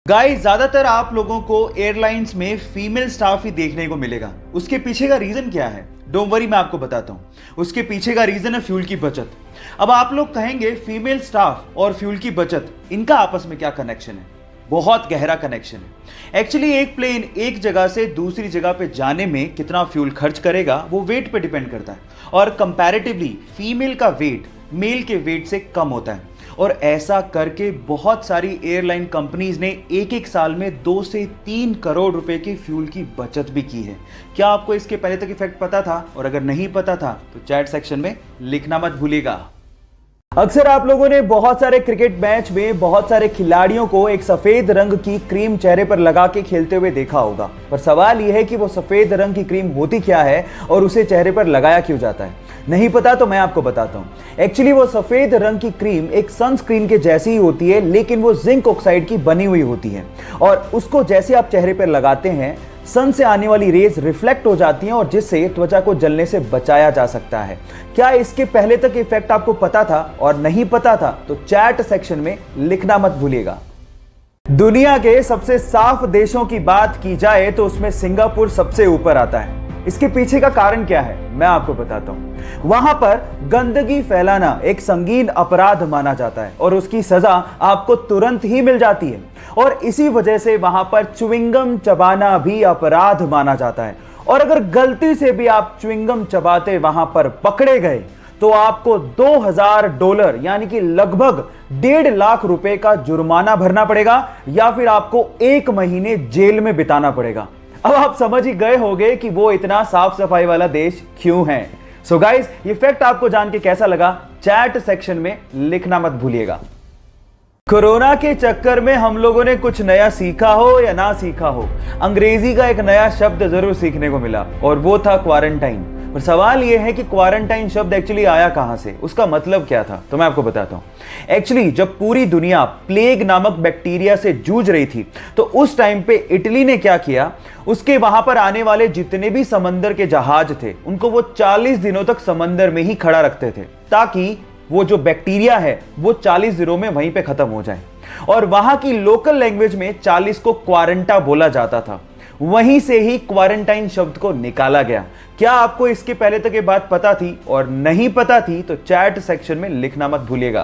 Guys, ज्यादातर आप लोगों को एयरलाइंस में फीमेल स्टाफ ही देखने को मिलेगा। उसके पीछे का रीजन क्या है? डोंट वरी, मैं आपको बताता हूं। उसके पीछे का रीजन है फ्यूल की बचत। अब आप लोग कहेंगे फ्रीमेल स्टाफ और फ्यूल की बचत, इनका आपस में क्या कनेक्शन है? बहुत गहरा कनेक्शन है। एक्चुअली एक प्लेन एक जगह से दूसरी जगह पे जाने में कितना फ्यूल खर्च करेगा वो वेट पे डिपेंड करता है, और कंपैरेटिवली फीमेल का वेट मेल के वेट से कम होता है। और ऐसा करके बहुत सारी एयरलाइन कंपनीज ने एक एक साल में 2 से 3 करोड़ रुपए की फ्यूल की बचत भी की है। क्या आपको इसके पहले तक इफेक्ट पता था? और अगर नहीं पता था तो चैट सेक्शन में लिखना मत भूलिएगा। अक्सर आप लोगों ने बहुत सारे क्रिकेट मैच में बहुत सारे खिलाड़ियों को एक सफेद रंग की क्रीम चेहरे पर लगा के खेलते हुए देखा होगा, पर सवाल यह है कि वो सफेद रंग की क्रीम होती क्या है और उसे चेहरे पर लगाया क्यों जाता है? नहीं पता तो मैं आपको बताता हूं। एक्चुअली वो सफेद रंग की क्रीम एक सनस्क्रीन के जैसी ही होती है, लेकिन वो जिंक ऑक्साइड की बनी हुई होती है, और उसको जैसे आप चेहरे पर लगाते हैं सन से आने वाली रेज रिफ्लेक्ट हो जाती हैं, और जिससे त्वचा को जलने से बचाया जा सकता है। क्या इसके पहले तक इफेक्ट आपको पता था? और नहीं पता था तो चैट सेक्शन में लिखना मत भूलिएगा। दुनिया के सबसे साफ देशों की बात की जाए तो उसमें सिंगापुर सबसे ऊपर आता है। इसके पीछे का कारण क्या है मैं आपको बताता हूं। वहां पर गंदगी फैलाना एक संगीन अपराध माना जाता है और उसकी सजा आपको तुरंत ही मिल जाती है, और इसी वजह से वहां पर च्युइंगम चबाना भी अपराध माना जाता है। और अगर गलती से भी आप च्युइंगम चबाते वहां पर पकड़े गए तो आपको $2000 यानी कि लगभग 1.5 लाख रुपए का जुर्माना भरना पड़ेगा, या फिर आपको 1 महीने जेल में बिताना पड़ेगा। अब आप समझ ही गए होंगे कि वो इतना साफ सफाई वाला देश क्यों है। सो गाइस, ये फैक्ट आपको जान के कैसा लगा चैट सेक्शन में लिखना मत भूलिएगा। कोरोना के चक्कर में हम लोगों ने कुछ नया सीखा हो या ना सीखा हो, अंग्रेजी का एक नया शब्द जरूर सीखने को मिला, और वो था क्वारंटाइन। पर सवाल यह है कि क्वारंटाइन शब्द एक्चुअली आया कहां से, उसका मतलब क्या था? तो मैं आपको बताता हूं। एक्चुअली जब पूरी दुनिया प्लेग नामक बैक्टीरिया से जूझ रही थी तो उस टाइम पे इटली ने क्या किया, उसके वहां पर आने वाले जितने भी समंदर के जहाज थे उनको वो 40 दिनों तक समंदर में ही खड़ा रखते थे, ताकि वो जो बैक्टीरिया है वो 40 दिनों में वहीं पे खत्म हो जाए। और वहां की लोकल लैंग्वेज में 40 को क्वारंटा बोला जाता था। वहीं से ही क्वारंटाइन शब्द को निकाला गया। क्या आपको इसके पहले तक ये बात पता थी? और नहीं पता थी तो चैट सेक्शन में लिखना मत भूलिएगा।